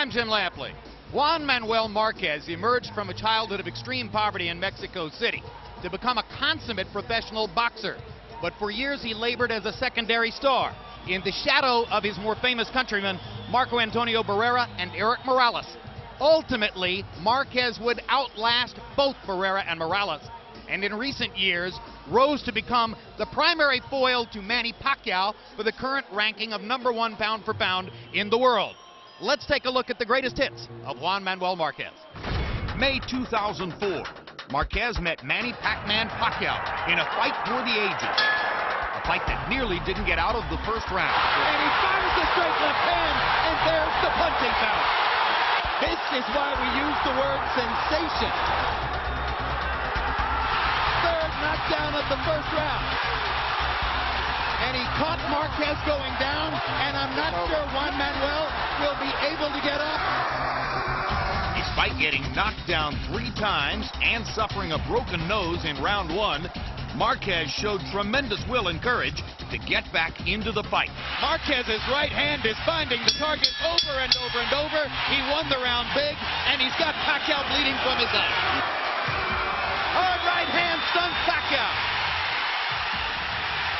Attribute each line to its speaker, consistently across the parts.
Speaker 1: I'm Jim Lampley. Juan Manuel Marquez emerged from a childhood of extreme poverty in Mexico City to become a consummate professional boxer. But for years he labored as a secondary star in the shadow of his more famous countrymen, Marco Antonio Barrera and Eric Morales. Ultimately, Marquez would outlast both Barrera and Morales, and in recent years rose to become the primary foil to Manny Pacquiao for the current ranking of #1 pound for pound in the world. Let's take a look at the greatest hits of Juan Manuel Marquez.
Speaker 2: May 2004, Marquez met Manny Pac-Man Pacquiao in a fight for the ages. A fight that nearly didn't get out of the first round.
Speaker 3: And he fires a straight left hand, and there's the punching bout. This is why we use the word sensation. Third knockdown of the first round. And he caught Marquez going down, and I'm not sure Juan Manuel will be able to get up.
Speaker 2: Despite getting knocked down 3 times and suffering a broken nose in round 1, Marquez showed tremendous will and courage to get back into the fight.
Speaker 3: Marquez's right hand is finding the target over and over and over. He won the round big, and he's got Pacquiao bleeding from his eye. Hard right hand stuns Pacquiao.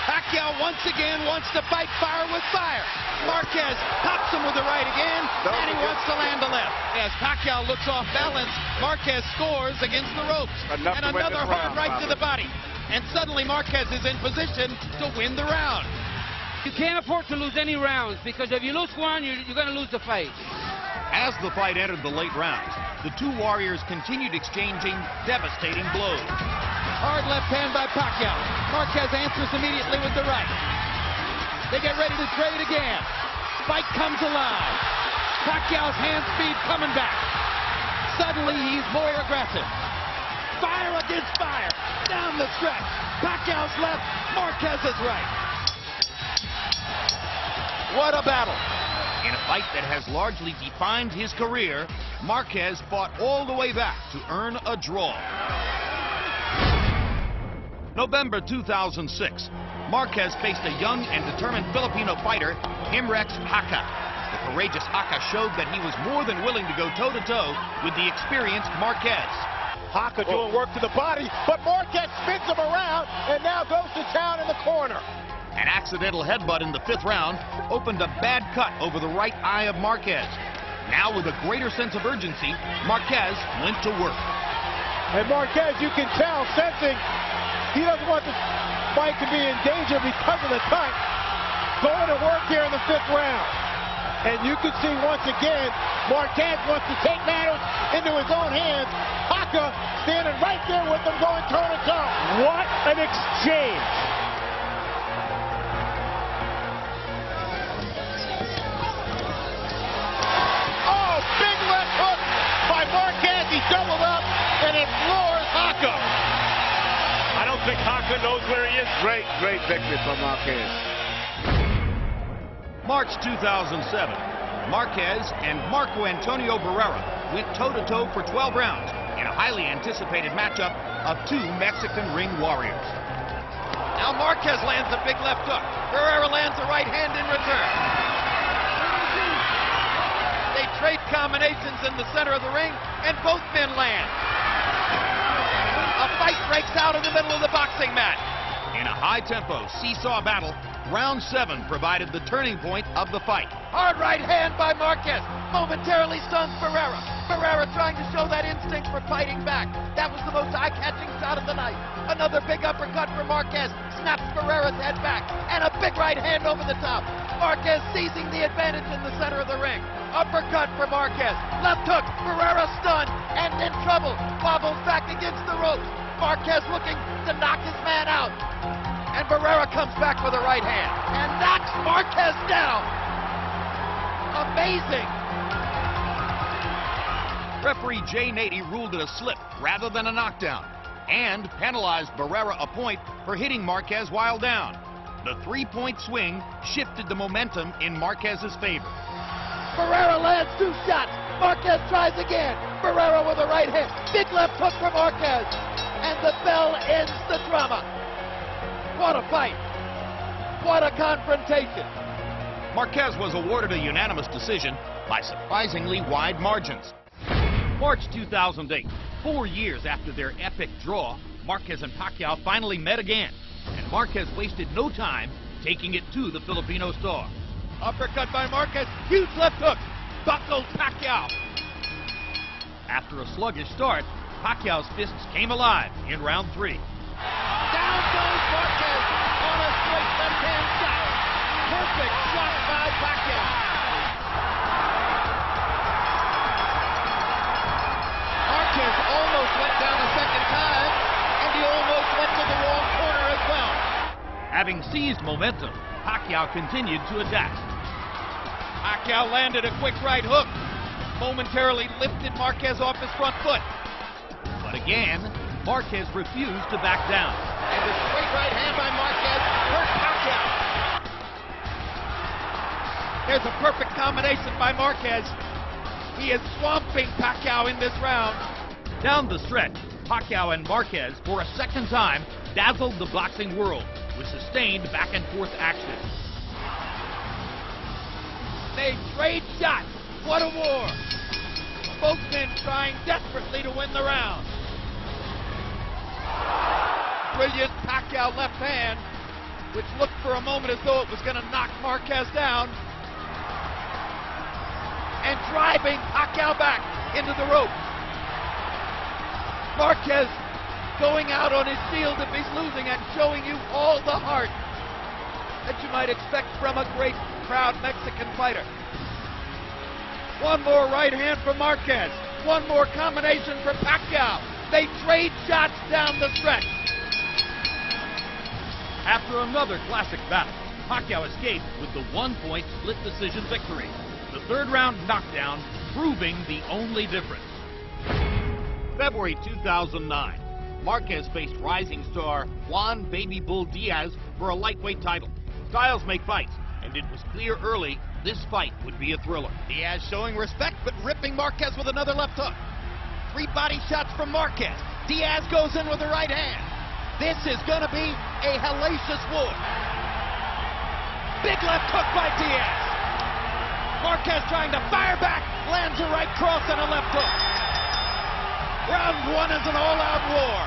Speaker 3: Pacquiao once again wants to fight fire with fire. Marquez pops him with the right again, and he wants to land a left. As Pacquiao looks off balance, Marquez scores against the ropes. And another hard right to the body. And suddenly Marquez is in position to win the round.
Speaker 4: You can't afford to lose any rounds, because if you lose one, you're going to lose the fight.
Speaker 2: As the fight entered the late rounds, the two warriors continued exchanging devastating blows.
Speaker 3: Hard left hand by Pacquiao. Marquez answers immediately with the right. They get ready to trade again. Fight comes alive. Pacquiao's hand speed coming back. Suddenly he's more aggressive. Fire against fire. Down the stretch. Pacquiao's left, Marquez's right. What a battle.
Speaker 2: In a fight that has largely defined his career, Marquez fought all the way back to earn a draw. November 2006, Marquez faced a young and determined Filipino fighter, Himrex Haka. The courageous Haka showed that he was more than willing to go toe-to-toe with the experienced Marquez.
Speaker 5: Haka doing work to the body, but Marquez spins him around and now goes to town in the corner.
Speaker 2: An accidental headbutt in the 5th round opened a bad cut over the right eye of Marquez. Now with a greater sense of urgency, Marquez went to work.
Speaker 5: And Marquez, you can tell, sensing he doesn't want the fight to be in danger because of the cut. Going to work here in the 5th round. And you can see once again, Marquez wants to take matters into his own hands. Haka standing right there with him, going toe-to-toe. What an exchange. Oh, big left hook by Marquez. He doubled up, and it floors Haka.
Speaker 6: I don't think Haka knows where he is. Great victory from Marquez.
Speaker 2: March 2007, Marquez and Marco Antonio Barrera went toe-to-toe for 12 rounds in a highly anticipated matchup of 2 Mexican ring warriors.
Speaker 3: Now Marquez lands a big left hook. Barrera lands a right hand in return. They trade combinations in the center of the ring, and both men land. A fight breaks out in the middle of the boxing mat.
Speaker 2: In a high-tempo seesaw battle, round 7 provided the turning point of the fight.
Speaker 3: Hard right hand by Marquez momentarily stuns Barrera. Barrera trying to show that instinct for fighting back. That was the most eye-catching shot of the night. Another big uppercut for Marquez snaps Barrera's head back, and a big right hand over the top. Marquez seizing the advantage in the center of the ring. Uppercut for Marquez. Left hook. Barrera stunned and in trouble. Wobbles back against the ropes. Marquez looking to knock his man out. And Barrera comes back with a right hand and knocks Marquez down. Amazing.
Speaker 2: Referee Jay Nady ruled it a slip rather than a knockdown and penalized Barrera a point for hitting Marquez while down. The 3-point swing shifted the momentum in Marquez's favor.
Speaker 3: Barrera lands 2 shots. Marquez tries again. Barrera with a right hand. Big left hook for Marquez. And the bell ends the drama. What a fight. What a confrontation.
Speaker 2: Marquez was awarded a unanimous decision by surprisingly wide margins. March 2008, 4 years after their epic draw, Marquez and Pacquiao finally met again, and Marquez wasted no time taking it to the Filipino star.
Speaker 3: Uppercut by Marquez, huge left hook, buckled Pacquiao.
Speaker 2: After a sluggish start, Pacquiao's fists came alive in round 3.
Speaker 3: Down goes Marquez on a straight left-hand shot. Perfect shot by Pacquiao. Marquez almost went down a second time, and he almost went to the wrong corner as well.
Speaker 2: Having seized momentum, Pacquiao continued to attack.
Speaker 3: Pacquiao landed a quick right hook, momentarily lifted Marquez off his front foot.
Speaker 2: But again, Marquez refused to back down.
Speaker 3: And a straight right hand by Marquez hurt Pacquiao. There's a perfect combination by Marquez. He is swamping Pacquiao in this round.
Speaker 2: Down the stretch, Pacquiao and Marquez, for a second time, dazzled the boxing world with sustained back-and-forth action.
Speaker 3: They trade shots. What a war. Both men trying desperately to win the round. Brilliant Pacquiao left hand, which looked for a moment as though it was going to knock Marquez down. And driving Pacquiao back into the rope. Marquez going out on his shield if he's losing and showing you all the heart that you might expect from a great, proud Mexican fighter. One more right hand for Marquez. One more combination for Pacquiao. They trade shots down the stretch.
Speaker 2: After another classic battle, Pacquiao escaped with the 1-point split decision victory. The third round knockdown proving the only difference. February 2009, Marquez faced rising star Juan Baby Bull Diaz for a lightweight title. Styles make fights, and it was clear early this fight would be a thriller.
Speaker 3: Diaz showing respect, but ripping Marquez with another left hook. 3 body shots from Marquez. Diaz goes in with the right hand. This is going to be a hellacious war. Big left hook by Diaz. Marquez trying to fire back, lands a right cross and a left hook. Round 1 is an all-out war.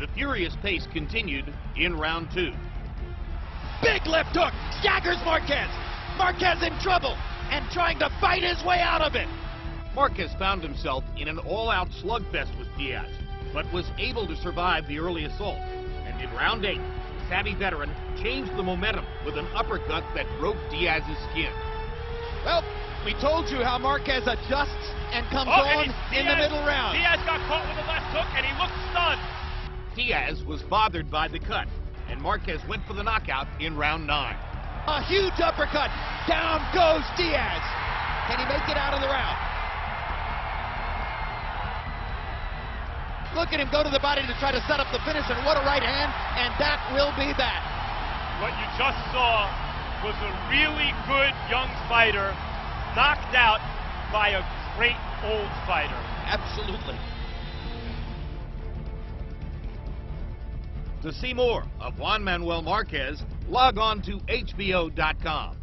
Speaker 2: The furious pace continued in round 2.
Speaker 3: Big left hook, staggers Marquez. Marquez in trouble and trying to fight his way out of it.
Speaker 2: Marquez found himself in an all-out slugfest with Diaz, but was able to survive the early assault. And in round 8, the savvy veteran changed the momentum with an uppercut that broke Diaz's skin.
Speaker 3: Well, we told you how Marquez adjusts and comes on in the middle round.
Speaker 6: Diaz got caught with a left hook, and he looked stunned.
Speaker 2: Diaz was bothered by the cut, and Marquez went for the knockout in round 9.
Speaker 3: A huge uppercut. Down goes Diaz. Can he make it out of the round? Look at him go to the body to try to set up the finish, and what a right hand, and that will be that.
Speaker 6: What you just saw was a really good young fighter knocked out by a great old fighter.
Speaker 3: Absolutely.
Speaker 2: To see more of Juan Manuel Marquez, log on to HBO.com.